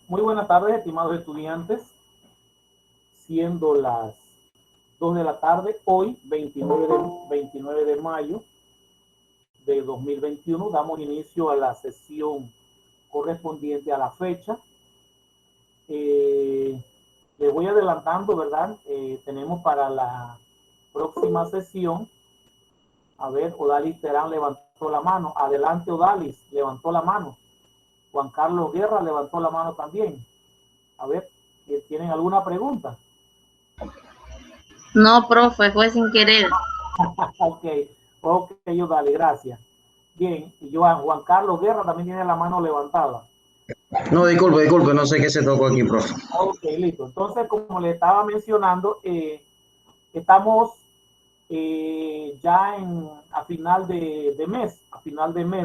Muy buenas tardes, estimados estudiantes. Siendo las 2 de la tarde, hoy, 29 de mayo de 2021, damos inicio a la sesión correspondiente a la fecha. Les voy adelantando, ¿verdad? Tenemos para la próxima sesión, a ver, Odalis Terán levantó la mano. Adelante, Odalis, levantó la mano. Juan Carlos Guerra levantó la mano también. A ver, ¿tienen alguna pregunta? No, profe, fue sin querer. Ok, Odalis, gracias. Bien, y Juan Carlos Guerra también tiene la mano levantada. No, disculpe, no sé qué se tocó aquí, profe. Ok, listo. Entonces, como le estaba mencionando, estamos ya a final de mes,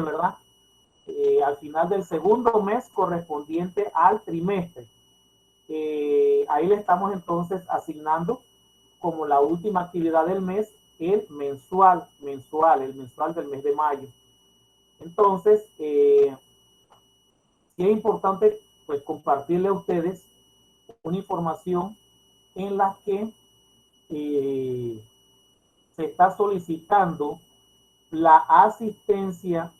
¿verdad? Al final del segundo mes correspondiente al trimestre. Ahí le estamos entonces asignando como la última actividad del mes el mensual del mes de mayo. Entonces, sí es importante pues compartirle a ustedes una información en la que se está solicitando la asistencia,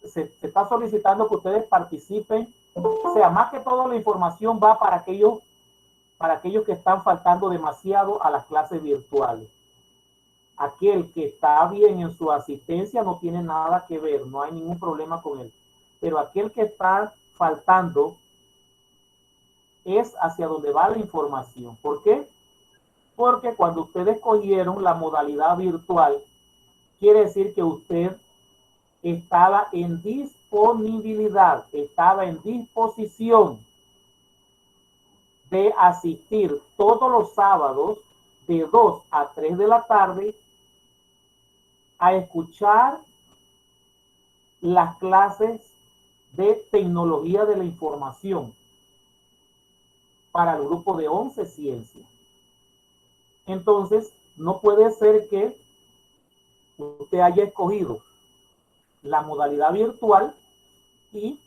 se está solicitando que ustedes participen, o sea, más que todo la información va para aquellos que están faltando demasiado a las clases virtuales. Aquel que está bien en su asistencia no tiene nada que ver, no hay ningún problema con él. Pero aquel que está faltando es hacia donde va la información. ¿Por qué? Porque cuando ustedes cogieron la modalidad virtual, quiere decir que usted estaba en disponibilidad, estaba en disposición de asistir todos los sábados de 2 a 3 de la tarde a escuchar las clases de tecnología de la información para el grupo de 11 ciencias. Entonces, no puede ser que usted haya escogido la modalidad virtual y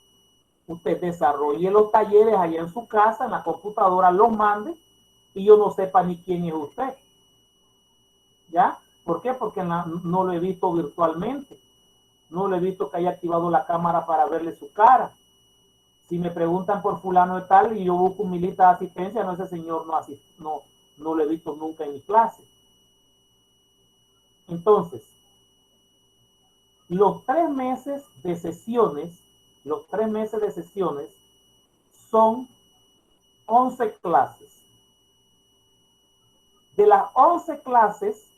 usted desarrolle los talleres allá en su casa, en la computadora, los mande y yo no sepa ni quién es usted. ¿Ya? ¿Por qué? Porque no lo he visto virtualmente. No lo he visto que haya activado la cámara para verle su cara. Si me preguntan por fulano de tal y yo busco mi lista de asistencia, no, ese señor no lo he visto nunca en mi clase. Entonces, los 3 meses de sesiones son 11 clases. De las 11 clases,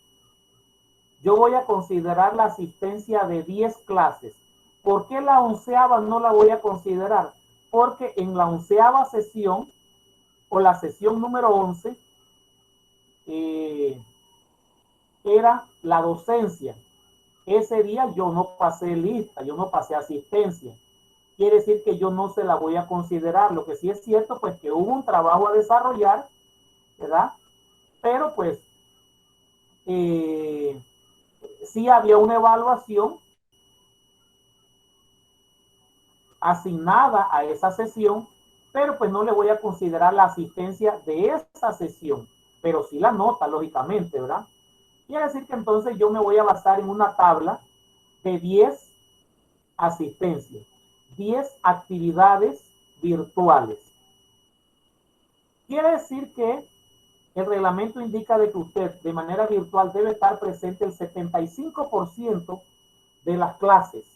yo voy a considerar la asistencia de 10 clases. ¿Por qué la 11ª no la voy a considerar? Porque en la 11ª sesión, o la sesión número 11, era la docencia. Ese día yo no pasé lista, yo no pasé asistencia. Quiere decir que yo no se la voy a considerar. Lo que sí es cierto, pues que hubo un trabajo a desarrollar, ¿verdad? Pero pues sí había una evaluación asignada a esa sesión, pero pues no le voy a considerar la asistencia de esa sesión, pero sí la nota, lógicamente, ¿verdad? Quiere decir que entonces yo me voy a basar en una tabla de 10 asistencias, 10 actividades virtuales. Quiere decir que el reglamento indica de que usted de manera virtual debe estar presente el 75% de las clases.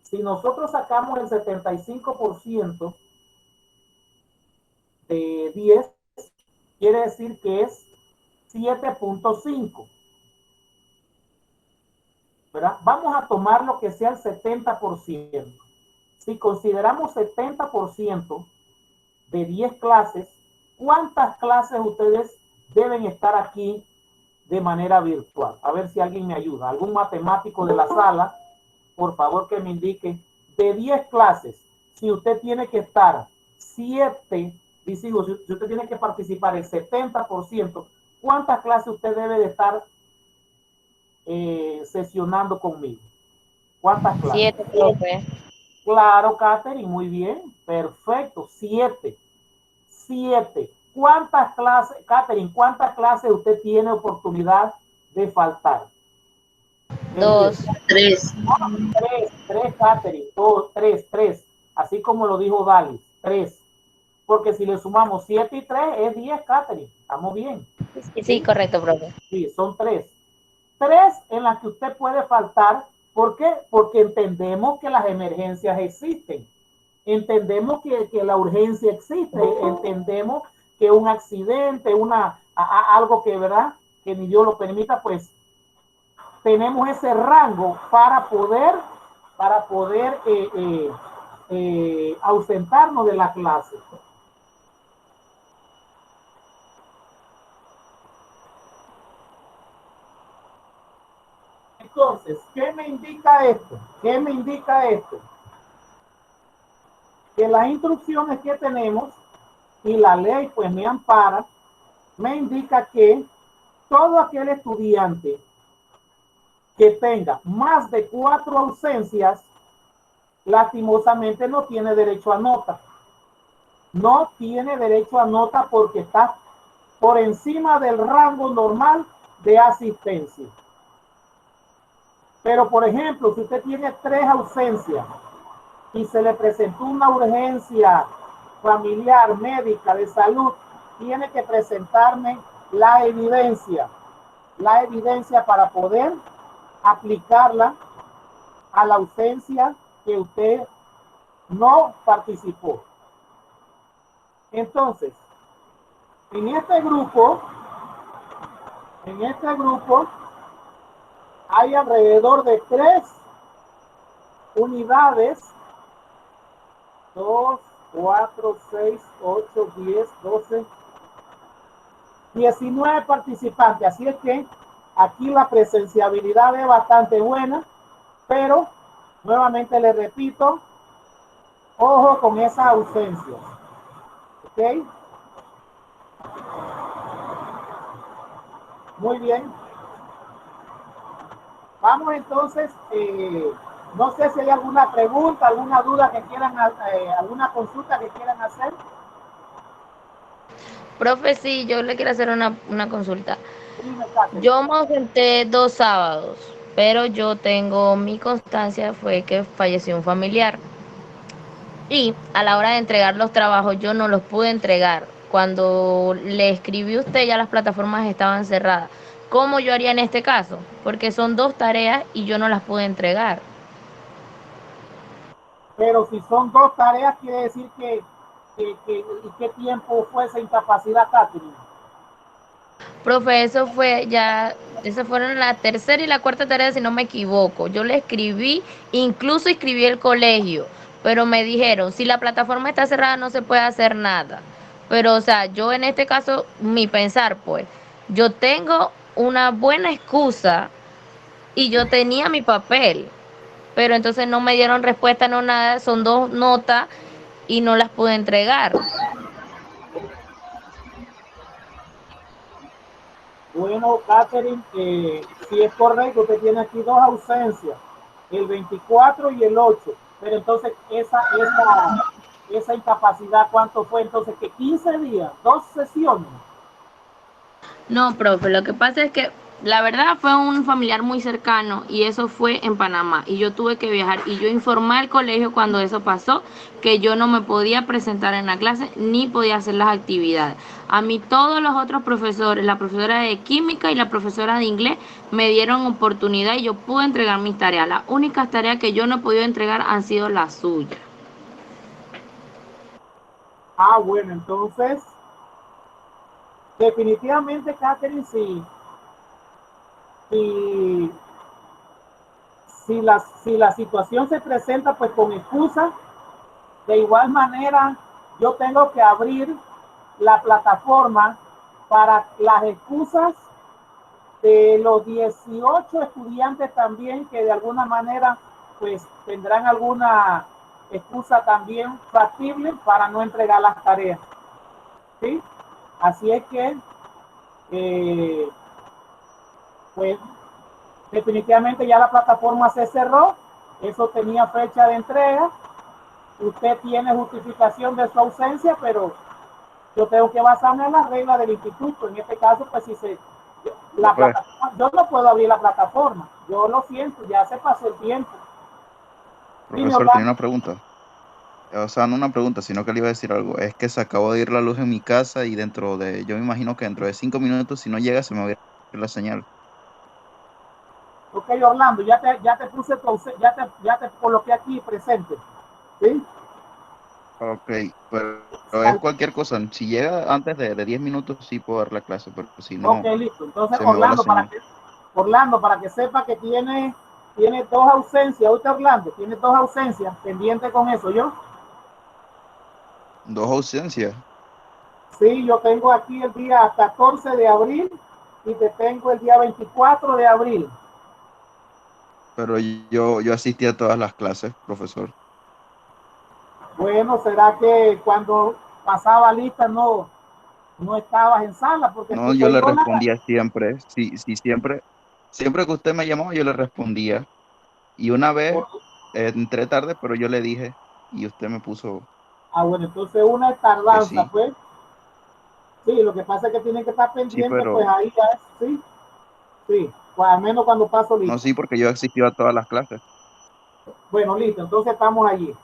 Si nosotros sacamos el 75% de 10, quiere decir que es 7.5. ¿Verdad? Vamos a tomar lo que sea el 70%. Si consideramos 70% de 10 clases, ¿cuántas clases ustedes deben estar aquí de manera virtual? A ver si alguien me ayuda. Algún matemático de la sala, por favor que me indique, de 10 clases, si usted tiene que estar 7, si usted tiene que participar el 70%, ¿cuántas clases usted debe de estar sesionando conmigo? ¿Cuántas clases? 7, profe. Claro, Catherine, muy bien. Perfecto. 7. 7. ¿Cuántas clases, Catherine, cuántas clases usted tiene oportunidad de faltar? El día. 2, 3. 3, Catherine. 2, 3. Así como lo dijo Dalis. 3. Porque si le sumamos 7 y 3 es 10, Catherine. Estamos bien. Sí, correcto, profe. Sí, son 3. 3 en las que usted puede faltar. ¿Por qué? Porque entendemos que las emergencias existen. Entendemos que la urgencia existe. Entendemos que un accidente, algo que, ¿verdad? Que ni Dios lo permita, pues tenemos ese rango para poder ausentarnos de la clase. Entonces, ¿qué me indica esto? ¿Qué me indica esto? Que las instrucciones que tenemos y la ley pues me ampara, me indica que todo aquel estudiante que tenga más de 4 ausencias, lastimosamente no tiene derecho a nota. No tiene derecho a nota porque está por encima del rango normal de asistencia. Pero, por ejemplo, si usted tiene 3 ausencias y se le presentó una urgencia familiar, médica, de salud, tiene que presentarme la evidencia para poder aplicarla a la ausencia que usted no participó. Entonces, en este grupo hay alrededor de 3 unidades, 2, 4, 6, 8, 10, 12, 19 participantes. Así es que aquí la presenciabilidad es bastante buena, pero nuevamente le repito, ojo con esa ausencia. ¿Ok? Muy bien. Vamos entonces, no sé si hay alguna pregunta, alguna duda que quieran, alguna consulta que quieran hacer. Profe, sí, yo le quiero hacer una consulta. Dime, Catherine. Yo me ausenté 2 sábados, pero yo tengo mi constancia, fue que falleció un familiar. Y a la hora de entregar los trabajos, yo no los pude entregar. Cuando le escribí a usted, ya las plataformas estaban cerradas. ¿Cómo yo haría en este caso? Porque son 2 tareas y yo no las pude entregar. Pero si son 2 tareas, quiere decir que ¿qué tiempo fue esa incapacidad, Catherine? Profe, eso fueron la tercera y la cuarta tarea, si no me equivoco. Yo le escribí, incluso escribí el colegio, pero me dijeron, si la plataforma está cerrada no se puede hacer nada. Pero, o sea, yo en este caso, mi pensar, pues, yo tengo una buena excusa y yo tenía mi papel, pero entonces no me dieron respuesta, no nada, son 2 notas y no las pude entregar. Bueno, Catherine, si es correcto, usted tiene aquí 2 ausencias, el 24 y el 8. Pero entonces, esa incapacidad, ¿cuánto fue? Entonces, que 15 días, 2 sesiones. No, profe, lo que pasa es que la verdad fue un familiar muy cercano y eso fue en Panamá y yo tuve que viajar y yo informé al colegio cuando eso pasó que yo no me podía presentar en la clase ni podía hacer las actividades. A mí todos los otros profesores, la profesora de química y la profesora de inglés me dieron oportunidad y yo pude entregar mis tareas. Las únicas tareas que yo no he podido entregar han sido las suyas. Bueno, entonces, definitivamente, Catherine, si, si la situación se presenta pues con excusa, de igual manera yo tengo que abrir la plataforma para las excusas de los 18 estudiantes también que de alguna manera pues tendrán alguna excusa también factible para no entregar las tareas. ¿Sí? Así es que pues definitivamente ya la plataforma se cerró, eso tenía fecha de entrega usted tiene justificación de su ausencia, pero yo tengo que basarme en las reglas del instituto. En este caso, pues si la plataforma, yo no puedo abrir la plataforma. Yo lo siento, ya se pasó el tiempo. Profesor, tenía una pregunta. O sea, no una pregunta, sino que le iba a decir algo. Es que se acabó de ir la luz en mi casa y yo me imagino que dentro de 5 minutos, si no llega, se me va a ir la señal. Ok, Orlando, ya te puse, ya te coloqué aquí presente. ¿Sí? Ok, pero es cualquier cosa. Si llega antes de 10 minutos, sí puedo dar la clase, pero si no, ok, listo. Entonces, se me va la señal. Orlando, para que sepa que tiene dos ausencias. Usted, Orlando, tiene dos ausencias. Pendiente con eso, ¿yo? ¿Dos ausencias? Sí, yo tengo aquí el día 14 de abril y te tengo el día 24 de abril. Pero yo asistí a todas las clases, profesor. Bueno, ¿será que cuando pasaba lista no estabas en sala? Porque No, yo le respondía siempre. Sí, siempre que usted me llamó, yo le respondía. Y una vez entré tarde, pero yo le dije y usted me puso bueno, entonces una es que tardanza, sí. pues. Sí, lo que pasa es que tienen que estar Sí, pendientes, pues pero ahí ya, sí, sí, pues al menos cuando paso no, lista. sí, porque yo asistió a todas las clases. Bueno, listo, entonces estamos allí.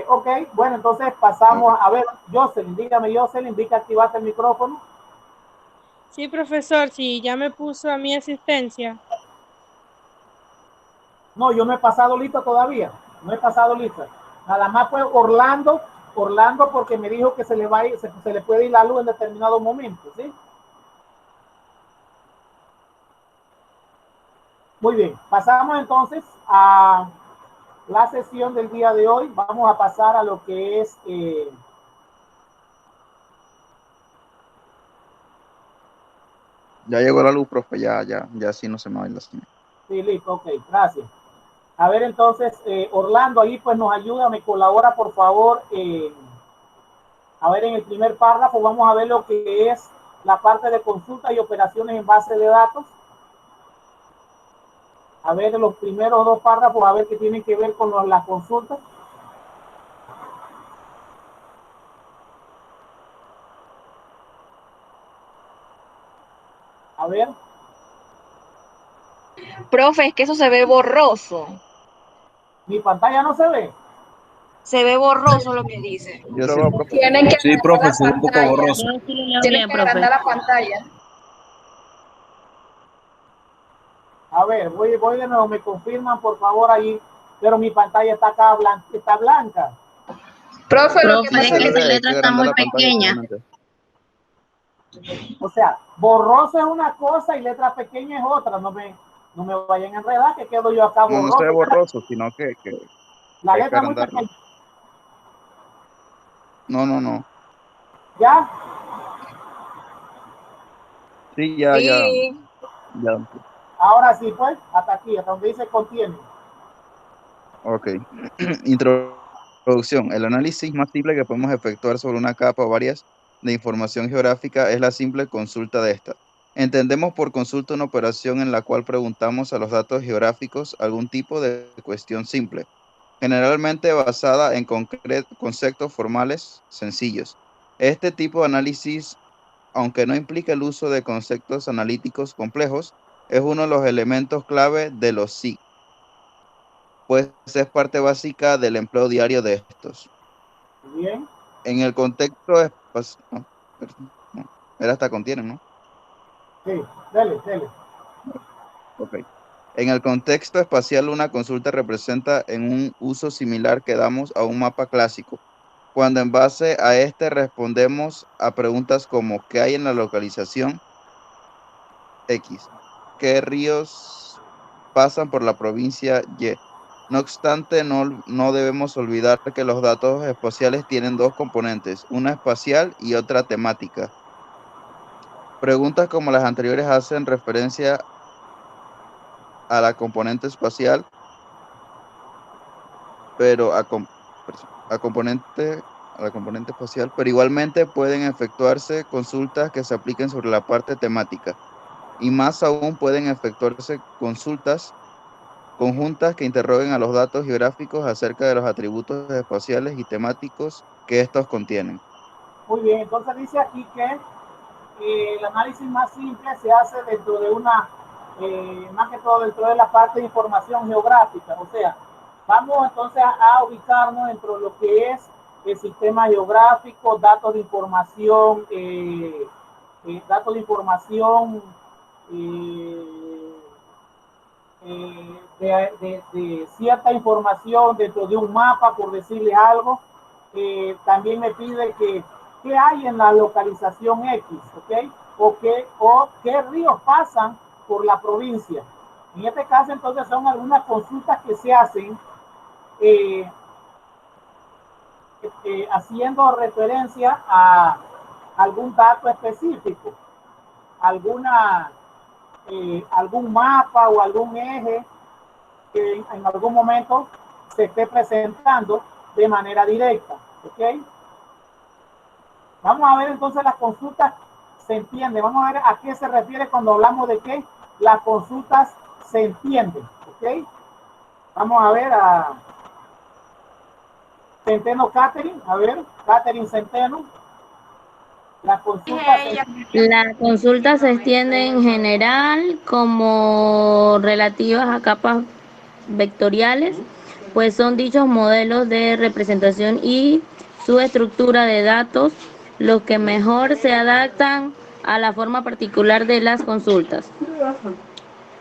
Ok, bueno, entonces pasamos Ok. a ver, Jocelyn, dígame, Jocelyn, vi que activaste el micrófono. Sí, profesor, sí, ya me puso a mi asistencia. No, yo no he pasado lista todavía, no he pasado lista. Nada más fue Orlando porque me dijo que se le va a ir, se le puede ir la luz en determinado momento, ¿sí? Muy bien, pasamos entonces a la sesión del día de hoy. Vamos a pasar a lo que es Ya llegó la luz, profe, ya sí no se me va a ir la señal. sí, listo, ok, gracias. A ver, entonces, Orlando, ahí pues nos ayuda, me colabora, por favor. A ver, en el primer párrafo vamos a ver lo que es la parte de consulta y operaciones en base de datos. A ver, los primeros dos párrafos, a ver qué tienen que ver con las consultas. A ver. Profe, es que eso se ve borroso. Mi pantalla no se ve. Se ve borroso lo que dice. Yo lo veo, profe. Tienen que Sí, profe, se ve un poco borroso. Tienen que agrandar la pantalla. A ver, voy de nuevo, me confirman por favor ahí, pero mi pantalla está acá blanca, está blanca. Profe, lo que Sí pasa se es que ve, esa hay letra que está agrandar muy la pantalla pequeña. actualmente. O sea, borroso es una cosa y letra pequeña es otra. No me vayan a enredar, que quedo yo acá No, no se ve borroso. borroso, sino que La hay que letra muy agrandarla. pequeña. No. ¿Ya? Sí, Sí. ya. Ahora sí, pues, hasta aquí, hasta donde dice contiene. Ok. Introducción. El análisis más simple que podemos efectuar sobre una capa o varias de información geográfica es la simple consulta de esta. Entendemos por consulta una operación en la cual preguntamos a los datos geográficos algún tipo de cuestión simple, generalmente basada en conceptos formales sencillos. Este tipo de análisis, aunque no implica el uso de conceptos analíticos complejos, es uno de los elementos clave de los SIG, pues es parte básica del empleo diario de estos. Bien. En el contexto espacial, no, era hasta contienen, ¿no? Sí, dele. Ok. En el contexto espacial, una consulta representa en un uso similar que damos a un mapa clásico, cuando en base a este respondemos a preguntas como ¿qué hay en la localización X? ¿Qué ríos pasan por la provincia Y? No obstante, no debemos olvidar que los datos espaciales tienen dos componentes, una espacial y otra temática. Preguntas como las anteriores hacen referencia a la componente espacial, pero a la componente espacial, pero igualmente pueden efectuarse consultas que se apliquen sobre la parte temática. Y más aún pueden efectuarse consultas conjuntas que interroguen a los datos geográficos acerca de los atributos espaciales y temáticos que estos contienen. Muy bien, entonces dice aquí que el análisis más simple se hace dentro de una, más que todo dentro de la parte de información geográfica. O sea, vamos entonces a ubicarnos dentro de lo que es el sistema geográfico, datos de información, de cierta información dentro de un mapa, por decirle algo. También me pide que qué hay en la localización X, ¿ok? O qué ríos pasan por la provincia. En este caso, entonces, son algunas consultas que se hacen haciendo referencia a algún dato específico, algún mapa o algún eje que en algún momento se esté presentando de manera directa, ¿ok? Vamos a ver entonces las consultas, se entiende. Vamos a ver a qué se refiere cuando hablamos de que las consultas se entienden, ¿ok? Vamos a ver a Centeno Catherine, a ver, Catherine Centeno. Las consultas se extienden en general como relativas a capas vectoriales, pues son dichos modelos de representación y su estructura de datos los que mejor se adaptan a la forma particular de las consultas.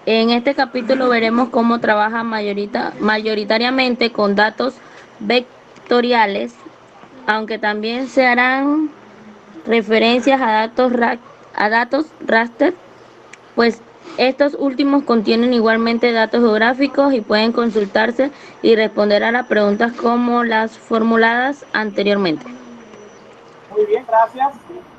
En este capítulo veremos cómo trabaja mayoritariamente con datos vectoriales, aunque también se harán referencias a datos raster, pues estos últimos contienen igualmente datos geográficos y pueden consultarse y responder a las preguntas como las formuladas anteriormente. Muy bien, gracias.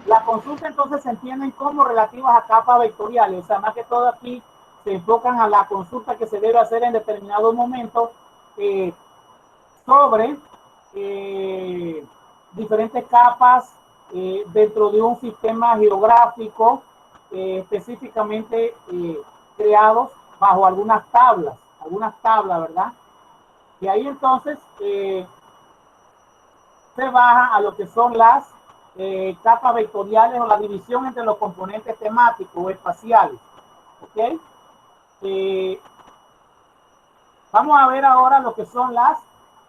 La consulta entonces se entienden como relativas a capas vectoriales, o sea, más que todo aquí se enfocan a la consulta que se debe hacer en determinado momento sobre diferentes capas dentro de un sistema geográfico específicamente creados bajo algunas tablas, ¿verdad? Y ahí entonces se baja a lo que son las capas vectoriales o la división entre los componentes temáticos o espaciales, ¿ok? Vamos a ver ahora lo que son las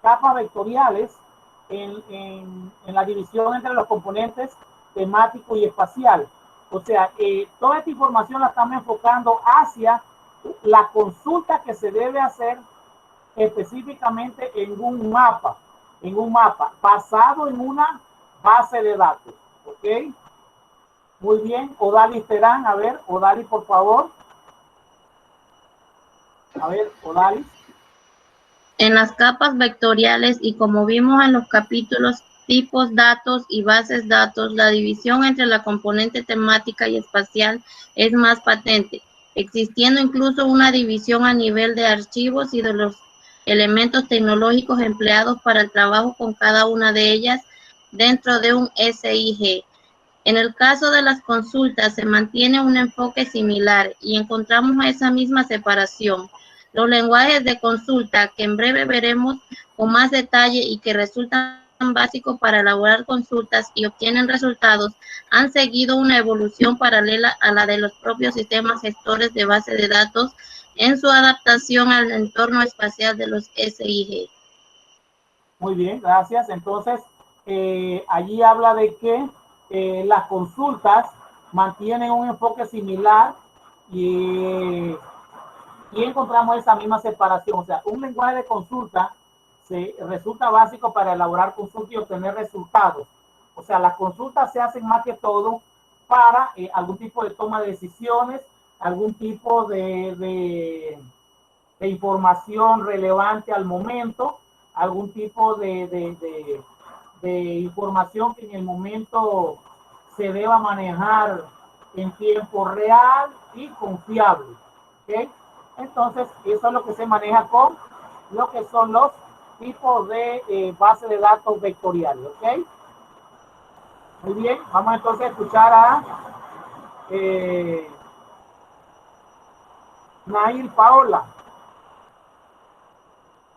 capas vectoriales en la división entre los componentes temático y espacial. O sea, toda esta información la estamos enfocando hacia la consulta que se debe hacer específicamente en un mapa basado en una base de datos. ¿Ok? Muy bien, Odalis Terán, a ver, Odalis, por favor. A ver, Odalis. En las capas vectoriales y como vimos en los capítulos tipos, datos y bases datos, la división entre la componente temática y espacial es más patente, existiendo incluso una división a nivel de archivos y de los elementos tecnológicos empleados para el trabajo con cada una de ellas dentro de un SIG. En el caso de las consultas se mantiene un enfoque similar y encontramos esa misma separación. Los lenguajes de consulta, que en breve veremos con más detalle y que resultan básicos para elaborar consultas y obtienen resultados, han seguido una evolución paralela a la de los propios sistemas gestores de base de datos en su adaptación al entorno espacial de los SIG. Muy bien, gracias. Entonces, allí habla de que las consultas mantienen un enfoque similar y encontramos esa misma separación. O sea, un lenguaje de consulta resulta básico para elaborar consultas y obtener resultados. O sea, las consultas se hacen más que todo para algún tipo de toma de decisiones, algún tipo de información relevante al momento, algún tipo de información que en el momento se deba manejar en tiempo real y confiable. ¿Okay? Entonces, eso es lo que se maneja con lo que son los tipos de base de datos vectoriales. ¿Ok? Muy bien, vamos entonces a escuchar a Nail Paola.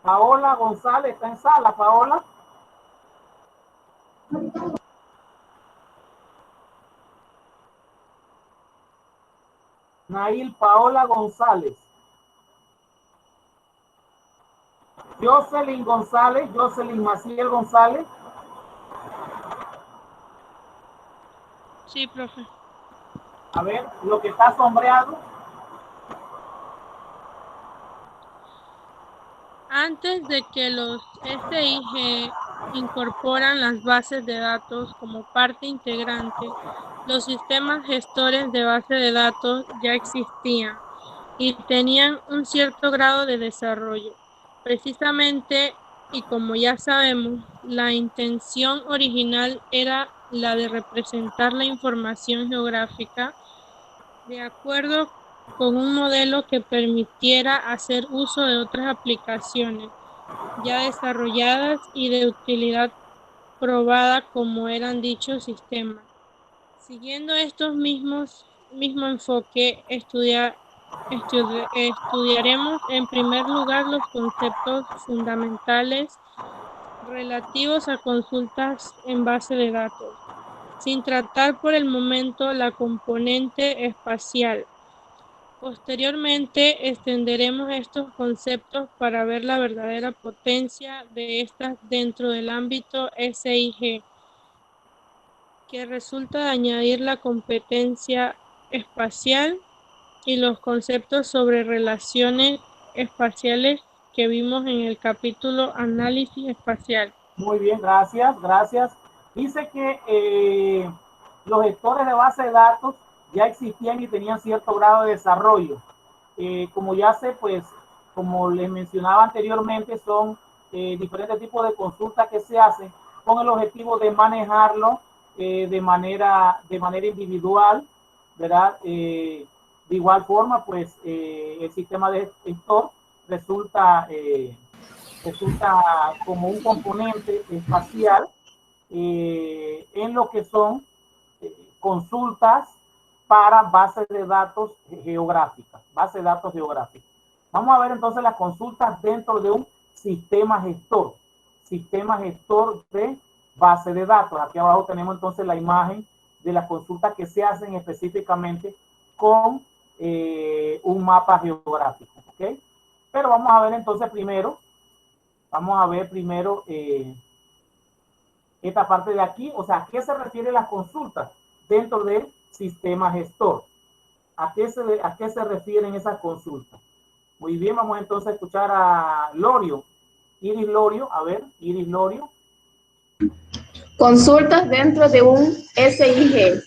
Paola González está en sala. Paola. Nail Paola González. Jocelyn González, Jocelyn Maciel González. Sí, profe. A ver, lo que está sombreado. Antes de que los SIG incorporan las bases de datos como parte integrante, los sistemas gestores de base de datos ya existían y tenían un cierto grado de desarrollo. Precisamente, y como ya sabemos, la intención original era la de representar la información geográfica de acuerdo con un modelo que permitiera hacer uso de otras aplicaciones ya desarrolladas y de utilidad probada como eran dichos sistemas. Siguiendo estos mismo enfoque, estudiaremos en primer lugar los conceptos fundamentales relativos a consultas en base de datos, sin tratar por el momento la componente espacial. Posteriormente extenderemos estos conceptos para ver la verdadera potencia de estas dentro del ámbito SIG, que resulta de añadir la competencia espacial y los conceptos sobre relaciones espaciales que vimos en el capítulo Análisis Espacial. Muy bien, gracias, gracias. Dice que los gestores de base de datos ya existían y tenían cierto grado de desarrollo. Como ya sé, pues, como les mencionaba anteriormente, son diferentes tipos de consultas que se hacen con el objetivo de manejarlo de manera individual, ¿verdad? De igual forma, pues, el sistema de gestor resulta como un componente espacial en lo que son consultas para bases de datos geográficas, bases de datos geográficas. Vamos a ver entonces las consultas dentro de un sistema gestor de base de datos. Aquí abajo tenemos entonces la imagen de las consultas que se hacen específicamente con un mapa geográfico, ¿ok? Pero vamos a ver entonces primero esta parte de aquí, o sea, ¿a qué se refieren las consultas dentro del sistema gestor? ¿A qué se refieren esas consultas? Muy bien, vamos entonces a escuchar a Lorio. Iris Lorio, a ver, Iris Lorio. Consultas dentro de un SIG.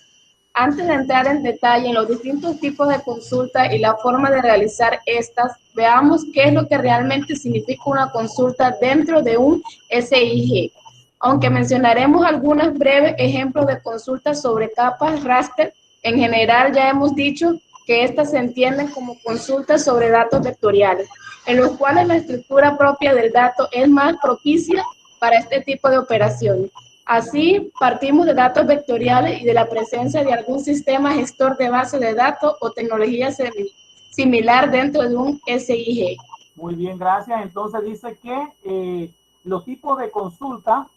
Antes de entrar en detalle en los distintos tipos de consulta y la forma de realizar estas, veamos qué es lo que realmente significa una consulta dentro de un SIG. Aunque mencionaremos algunos breves ejemplos de consultas sobre capas raster, en general ya hemos dicho que estas se entienden como consultas sobre datos vectoriales, en los cuales la estructura propia del dato es más propicia para este tipo de operaciones. Así, partimos de datos vectoriales y de la presencia de algún sistema gestor de base de datos o tecnología similar dentro de un SIG. Muy bien, gracias. Entonces dice que los tipos de consulta,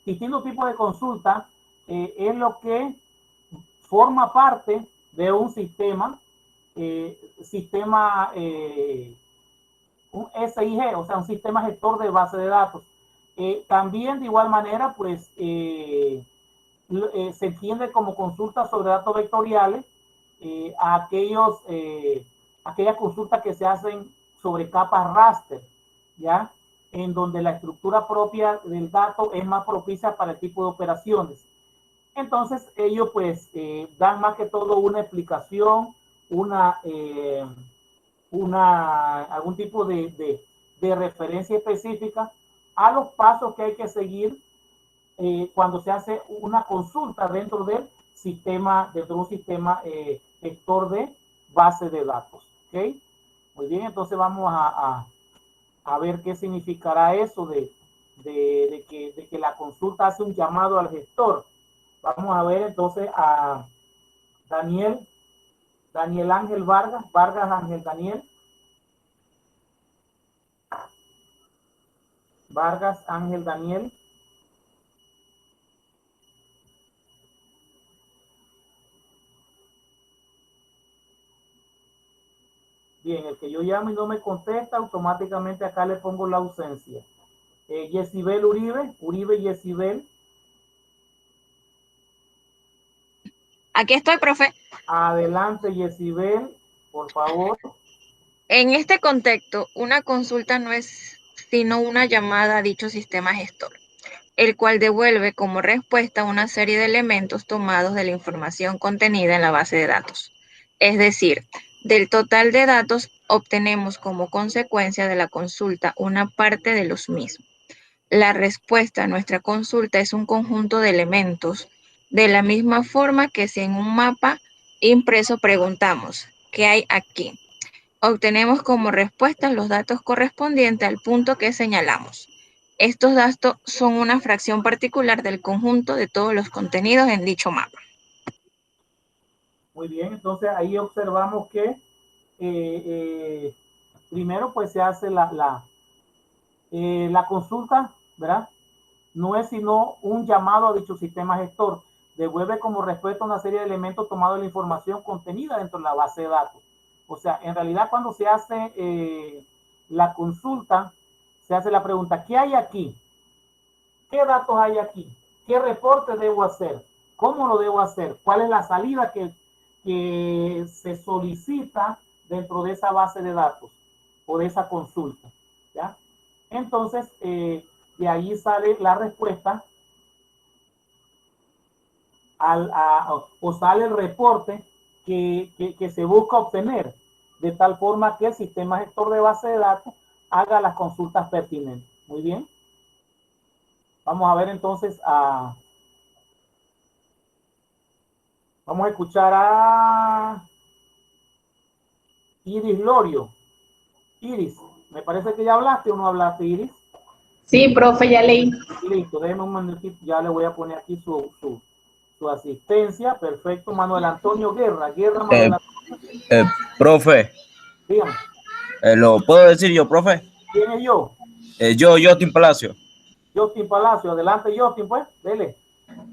distintos tipos de consulta, es lo que forma parte de un sistema, un SIG, o sea, un sistema gestor de base de datos. También de igual manera, pues, se entiende como consulta sobre datos vectoriales aquellas consultas que se hacen sobre capas raster, ¿ya? En donde la estructura propia del dato es más propicia para el tipo de operaciones. Entonces, ellos pues dan más que todo una explicación, algún tipo de referencia específica a los pasos que hay que seguir cuando se hace una consulta dentro del sistema, dentro de un sistema gestor de base de datos. ¿Ok? Muy bien, entonces vamos a ver qué significará eso de que la consulta hace un llamado al gestor. Vamos a ver entonces a Daniel Ángel Vargas Ángel Daniel. Vargas Ángel Daniel. Bien, el que yo llamo y no me contesta, automáticamente acá le pongo la ausencia. Yesibel Uribe Yesibel. Aquí estoy, profe. Adelante, Yesibel, por favor. En este contexto, una consulta no es sino una llamada a dicho sistema gestor, el cual devuelve como respuesta una serie de elementos tomados de la información contenida en la base de datos. Es decir, del total de datos obtenemos como consecuencia de la consulta una parte de los mismos. La respuesta a nuestra consulta es un conjunto de elementos, de la misma forma que si en un mapa impreso preguntamos, ¿qué hay aquí? Obtenemos como respuesta los datos correspondientes al punto que señalamos. Estos datos son una fracción particular del conjunto de todos los contenidos en dicho mapa. Muy bien, entonces ahí observamos que primero pues se hace la consulta, ¿verdad? No es sino un llamado a dicho sistema gestor. Devuelve como respuesta una serie de elementos tomados de la información contenida dentro de la base de datos. O sea, en realidad cuando se hace la consulta, se hace la pregunta, ¿qué hay aquí? ¿Qué datos hay aquí? ¿Qué reporte debo hacer? ¿Cómo lo debo hacer? ¿Cuál es la salida que se solicita dentro de esa base de datos o de esa consulta? ¿Ya? Entonces, de ahí sale la respuesta o sale el reporte que se busca obtener, de tal forma que el sistema gestor de base de datos haga las consultas pertinentes. Muy bien. Vamos a ver entonces vamos a escuchar a Iris Lorio. Iris, me parece que ya hablaste o no hablaste, Iris. Sí, profe, ya leí. Listo, déjeme un minutito, ya le voy a poner aquí su asistencia. Perfecto. Manuel Antonio Guerra. Manuel Antonio. Profe. Dígame. ¿Lo puedo decir yo, profe? ¿Quién es yo? Justin Palacio. Justin Palacio. Adelante, Justin, pues. Dele.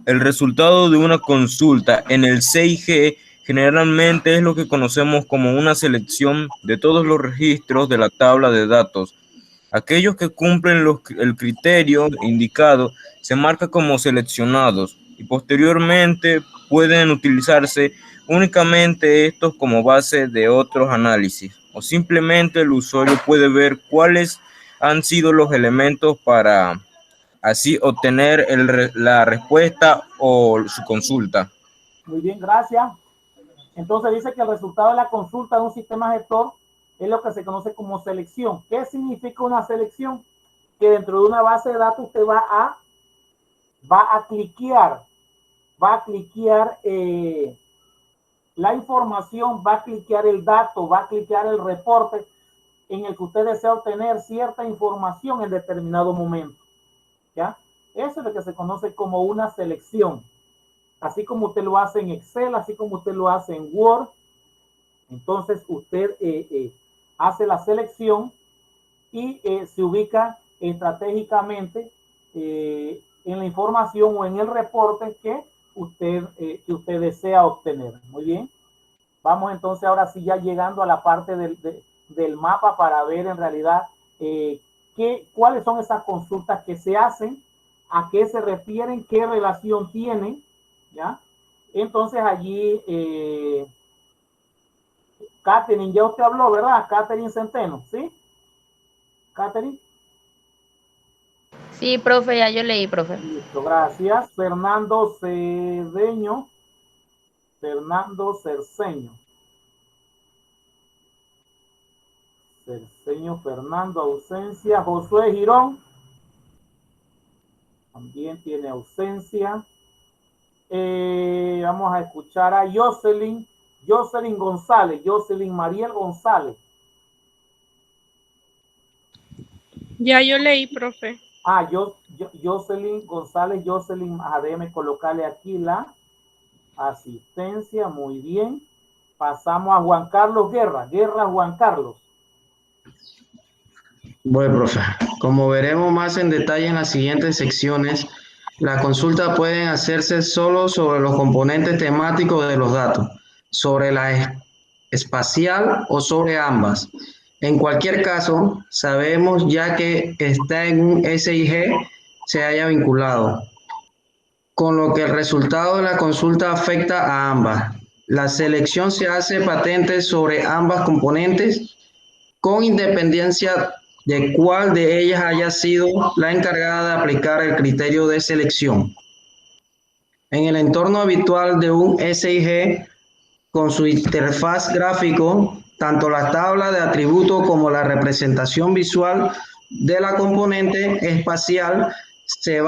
El resultado de una consulta en el 6G generalmente es lo que conocemos como una selección de todos los registros de la tabla de datos. Aquellos que cumplen el criterio indicado se marcan como seleccionados y posteriormente pueden utilizarse únicamente estos como base de otros análisis, o simplemente el usuario puede ver cuáles han sido los elementos para así obtener la respuesta o su consulta. Muy bien, gracias. Entonces dice que el resultado de la consulta de un sistema gestor es lo que se conoce como selección. ¿Qué significa una selección? Que dentro de una base de datos usted va a cliquear la información, va a cliquear el dato, va a cliquear el reporte en el que usted desea obtener cierta información en determinado momento. ¿Ya? Eso es lo que se conoce como una selección. Así como usted lo hace en Excel, así como usted lo hace en Word. Entonces usted hace la selección y se ubica estratégicamente en la información o en el reporte que usted desea obtener. Muy bien. Vamos entonces ahora sí ya llegando a la parte del mapa para ver en realidad cuáles son esas consultas que se hacen, a qué se refieren, qué relación tienen, ¿ya? Entonces allí, Catherine, ya usted habló, ¿verdad? Catherine Centeno, ¿sí? Catherine. Sí, profe, ya yo leí, profe. Listo, gracias. Fernando Cerceño. Fernando, ausencia. Josué Girón. También tiene ausencia. Vamos a escuchar a Jocelyn González. Jocelyn Mariel González. Ya yo leí, profe. Jocelyn González. Déjeme colocarle aquí la asistencia. Muy bien. Pasamos a Juan Carlos Guerra. Juan Carlos. Bueno, profe, como veremos más en detalle en las siguientes secciones, las consultas pueden hacerse solo sobre los componentes temáticos de los datos, sobre la espacial o sobre ambas. En cualquier caso, sabemos ya que está en un SIG se haya vinculado, con lo que el resultado de la consulta afecta a ambas. La selección se hace patente sobre ambas componentes con independencia de cuál de ellas haya sido la encargada de aplicar el criterio de selección. En el entorno habitual de un SIG, con su interfaz gráfico, tanto la tabla de atributos como la representación visual de la componente espacial se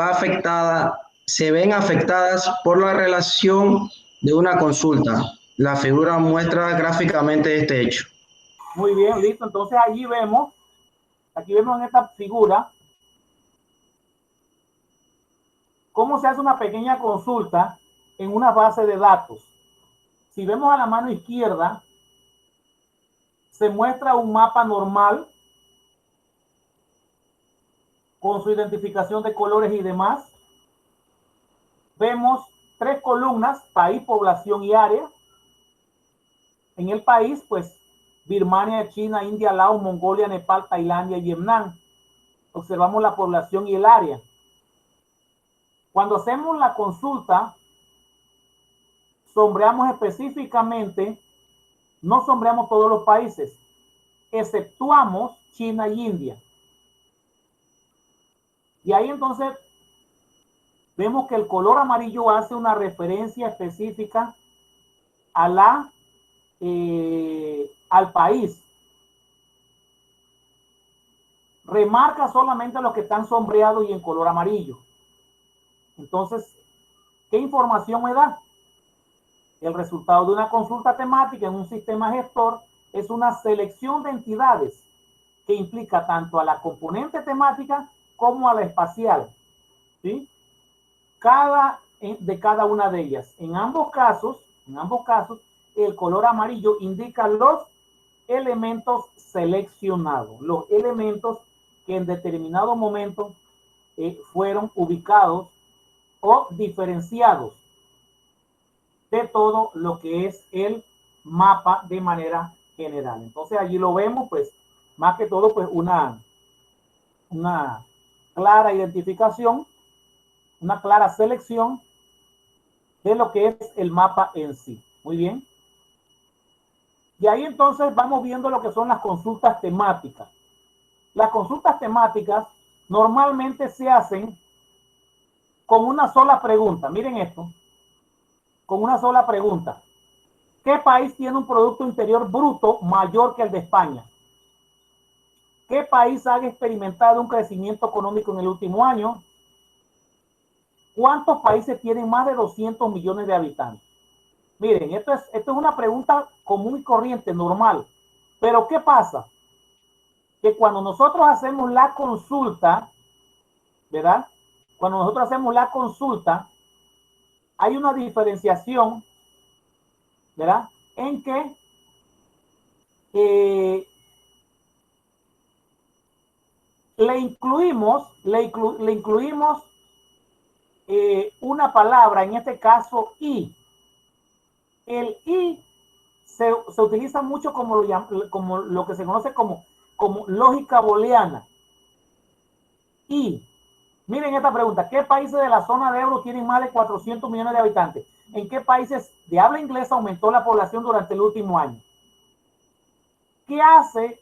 ven afectadas por la relación de una consulta. La figura muestra gráficamente este hecho. Muy bien, listo. Entonces aquí vemos en esta figura cómo se hace una pequeña consulta en una base de datos. Si vemos a la mano izquierda, se muestra un mapa normal con su identificación de colores y demás. Vemos 3 columnas, país, población y área. En el país, pues, Birmania, China, India, Laos, Mongolia, Nepal, Tailandia y Vietnam. Observamos la población y el área. Cuando hacemos la consulta, sombreamos específicamente, no sombreamos todos los países, exceptuamos China y India. Y ahí entonces vemos que el color amarillo hace una referencia específica a al país. Remarca solamente los que están sombreados y en color amarillo. Entonces, ¿qué información me da? El resultado de una consulta temática en un sistema gestor es una selección de entidades que implica tanto a la componente temática como a la espacial, ¿sí? De cada una de ellas. En ambos casos, el color amarillo indica los elementos seleccionados, los elementos que en determinado momento fueron ubicados o diferenciados de todo lo que es el mapa de manera general. Entonces allí lo vemos, pues, más que todo, pues, una clara identificación, una clara selección de lo que es el mapa en sí. Muy bien. Y ahí entonces vamos viendo lo que son las consultas temáticas. Las consultas temáticas normalmente se hacen con una sola pregunta. Miren esto. Con una sola pregunta. ¿Qué país tiene un Producto Interior Bruto mayor que el de España? ¿Qué país ha experimentado un crecimiento económico en el último año? ¿Cuántos países tienen más de 200 millones de habitantes? Miren, esto es una pregunta común y corriente, normal. Pero ¿qué pasa? Que cuando nosotros hacemos la consulta, ¿verdad? Cuando nosotros hacemos la consulta, hay una diferenciación, ¿verdad? En que le incluimos una palabra, en este caso I. El I se utiliza mucho como lo que se conoce como lógica booleana. I. Miren esta pregunta. ¿Qué países de la zona de euro tienen más de 400 millones de habitantes? ¿En qué países de habla inglesa aumentó la población durante el último año? ¿Qué hace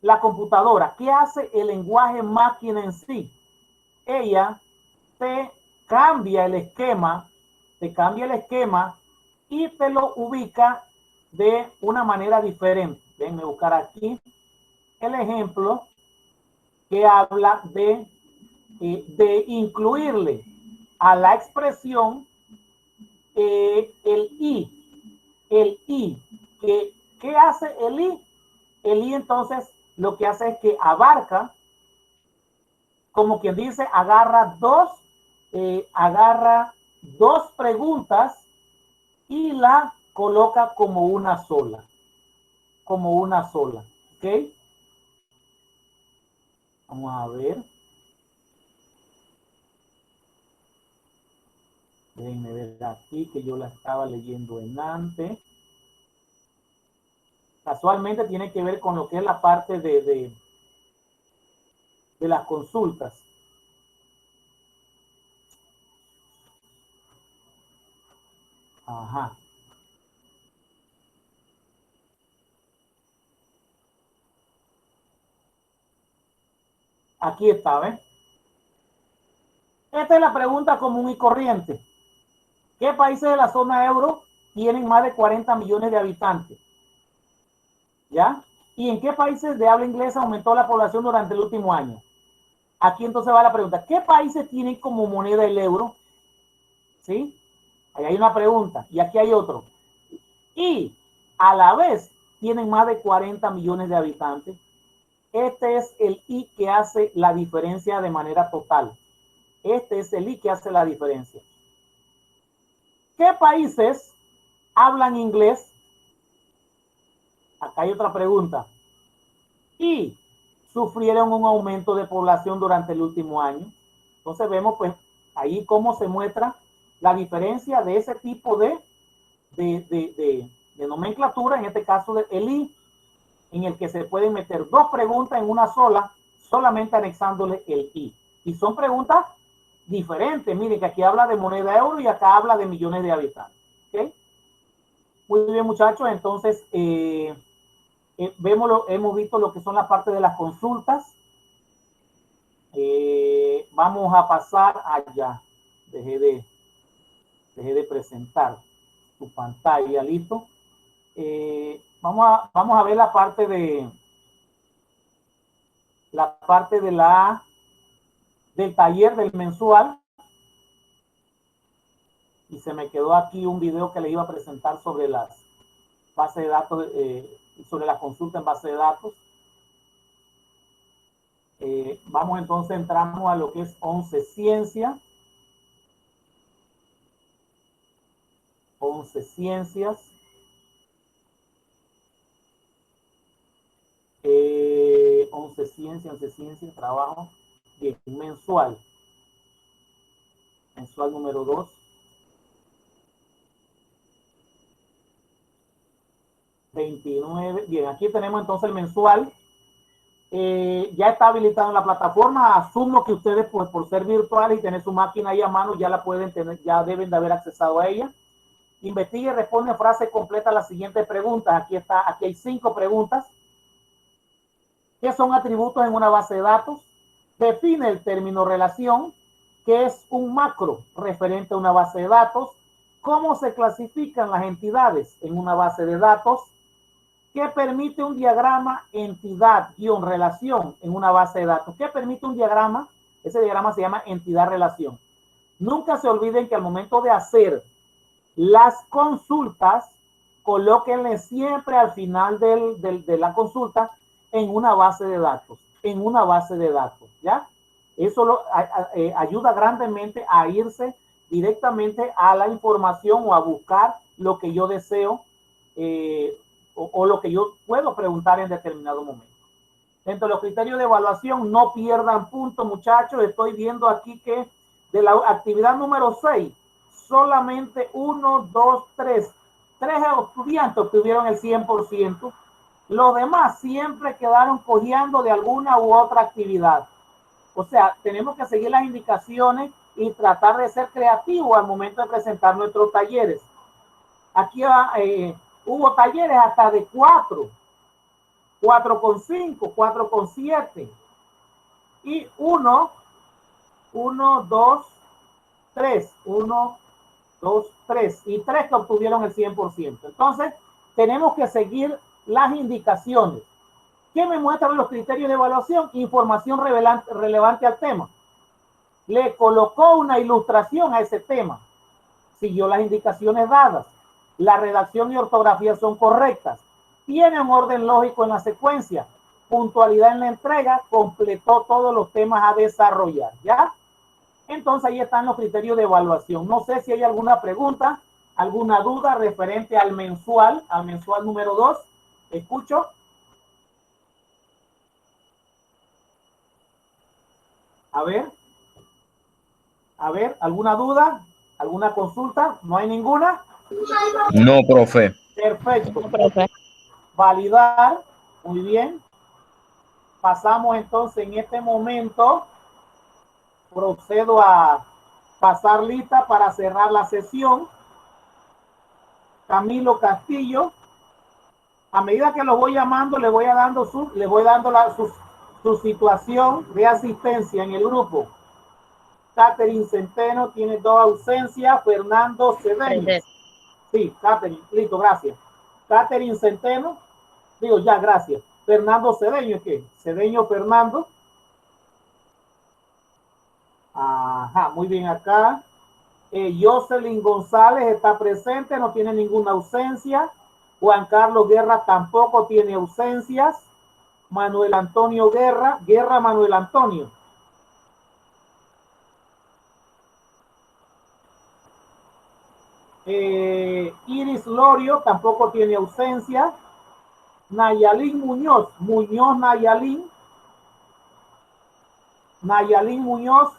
la computadora? ¿Qué hace el lenguaje máquina en sí? Ella te cambia el esquema y te lo ubica de una manera diferente. Déjenme buscar aquí el ejemplo que habla de incluirle a la expresión el I. ¿Qué hace el I? El I entonces lo que hace es que abarca, como quien dice, agarra dos preguntas y la coloca como una sola. ¿Ok? Vamos a ver. Déjenme ver aquí que yo la estaba leyendo en antes. Casualmente tiene que ver con lo que es la parte de las consultas. Ajá. Aquí está, ¿ves? Esta es la pregunta común y corriente. ¿Qué países de la zona euro tienen más de 40 millones de habitantes? ¿Ya? ¿Y en qué países de habla inglesa aumentó la población durante el último año? Aquí entonces va la pregunta. ¿Qué países tienen como moneda el euro? ¿Sí? Ahí hay una pregunta. Y aquí hay otro. Y a la vez tienen más de 40 millones de habitantes. Este es el I que hace la diferencia de manera total. Este es el I que hace la diferencia. ¿Qué países hablan inglés? Acá hay otra pregunta. Y sufrieron un aumento de población durante el último año. Entonces vemos pues ahí cómo se muestra la diferencia de ese tipo de nomenclatura, en este caso de el I, en el que se pueden meter dos preguntas en una sola, solamente anexándole el I. Y son preguntas diferentes. Miren que aquí habla de moneda euro y acá habla de millones de habitantes. ¿Okay? Muy bien, muchachos. Entonces, hemos visto lo que son la parte de las consultas. Vamos a pasar allá. Dejé de presentar tu pantalla, listo. Vamos a ver la parte del taller del mensual. Y se me quedó aquí un video que les iba a presentar sobre las bases de datos, sobre la consulta en base de datos. Vamos entonces, entramos a lo que es 11 Ciencia. 11 Ciencias. 11 Ciencias, trabajo. Bien, mensual. Mensual número 2. $29. Bien, aquí tenemos entonces el mensual. Ya está habilitado en la plataforma. Asumo que ustedes, pues, por ser virtuales y tener su máquina ahí a mano, ya la pueden tener, ya deben de haber accesado a ella. Investigue y responde frase completa a las siguientes preguntas. Aquí hay 5 preguntas. ¿Qué son atributos en una base de datos? Define el término relación. ¿Qué es un macro referente a una base de datos? ¿Cómo se clasifican las entidades en una base de datos? ¿Qué permite un diagrama entidad-relación en una base de datos? ¿Qué permite un diagrama? Ese diagrama se llama entidad-relación. Nunca se olviden que al momento de hacer las consultas, colóquenle siempre al final de la consulta en una base de datos. En una base de datos, ¿ya? Eso ayuda grandemente a irse directamente a la información o a buscar lo que yo deseo o lo que yo puedo preguntar en determinado momento. Dentro de los criterios de evaluación, no pierdan puntos, muchachos. Estoy viendo aquí que de la actividad número 6, solamente 1, 2, 3 estudiantes obtuvieron el 100%. Los demás siempre quedaron cojeando de alguna u otra actividad. O sea, tenemos que seguir las indicaciones y tratar de ser creativos al momento de presentar nuestros talleres. Aquí hubo talleres hasta de 4, 4,5, 4,7 y 1, 2, 3, 1, 2, 3 y 3 que obtuvieron el 100%. Entonces, tenemos que seguir las indicaciones. ¿Qué me muestran los criterios de evaluación? Información relevante al tema. Le colocó una ilustración a ese tema. Siguió las indicaciones dadas. La redacción y ortografía son correctas. Tiene un orden lógico en la secuencia. Puntualidad en la entrega. Completó todos los temas a desarrollar. ¿Ya? Entonces ahí están los criterios de evaluación. No sé si hay alguna pregunta, alguna duda referente al mensual número 2. Escucho. A ver, ¿alguna duda? ¿Alguna consulta? ¿No hay ninguna? No, profe. Perfecto. No, profe. Validar. Muy bien. Pasamos entonces en este momento. Procedo a pasar lista para cerrar la sesión. Camilo Castillo. A medida que lo voy llamando, le voy dando su situación de asistencia en el grupo. Catherine Centeno tiene 2 ausencias. Fernando Cedeño. Sí, Catherine, listo, gracias. Catherine Centeno, digo ya, gracias. Fernando Cedeño, ¿qué? Cedeño Fernando. Ajá, muy bien acá. Jocelyn González está presente, no tiene ninguna ausencia. Juan Carlos Guerra tampoco tiene ausencias. Manuel Antonio Guerra Manuel Antonio. Iris Lorio tampoco tiene ausencia. Nayalín Muñoz Nayalín Muñoz.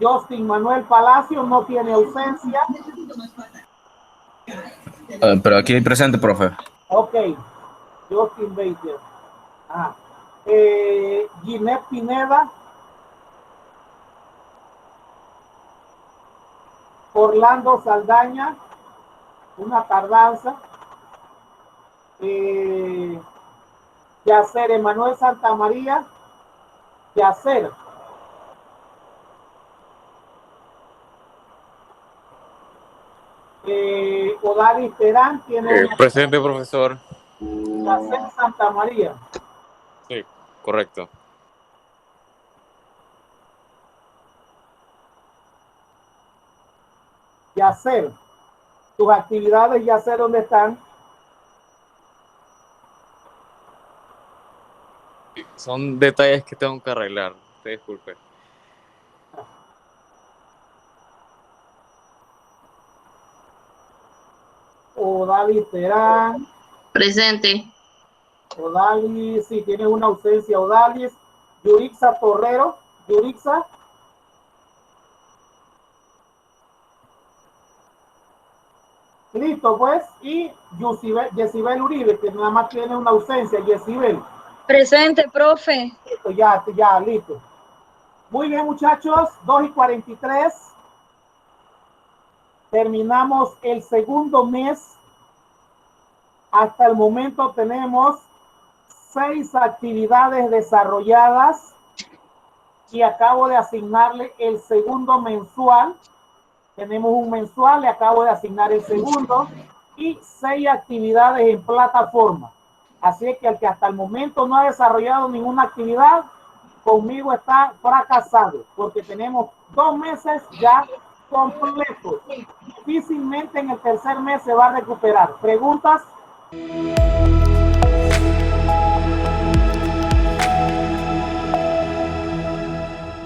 Justin Manuel Palacio no tiene ausencia. Pero aquí hay presente, profe. Ok. Justin Baker. Ginette Pineda. Orlando Saldaña. Una tardanza. Yacer Emanuel Santamaría. Yacer. Odalis Terán tiene presente, profesor. Yacer Santamaría. Sí, correcto. Yacer, tus actividades, Yacer, ¿dónde están? Son detalles que tengo que arreglar. Te disculpe. Odalis Terán. Presente. Odalis, sí, tiene una ausencia. Odalis. Yurixa Torrero. Yurixa. Listo, pues. Y Yesibel Uribe, que nada más tiene una ausencia. Yesibel. Presente, profe. Listo, ya, listo. Muy bien, muchachos. 2:43. Terminamos el segundo mes. Hasta el momento tenemos 6 actividades desarrolladas y acabo de asignarle el segundo mensual. Tenemos un mensual, le acabo de asignar el segundo y 6 actividades en plataforma. Así que el que hasta el momento no ha desarrollado ninguna actividad, conmigo está fracasado, porque tenemos 2 meses ya completos. Difícilmente en el tercer mes se va a recuperar. ¿Preguntas?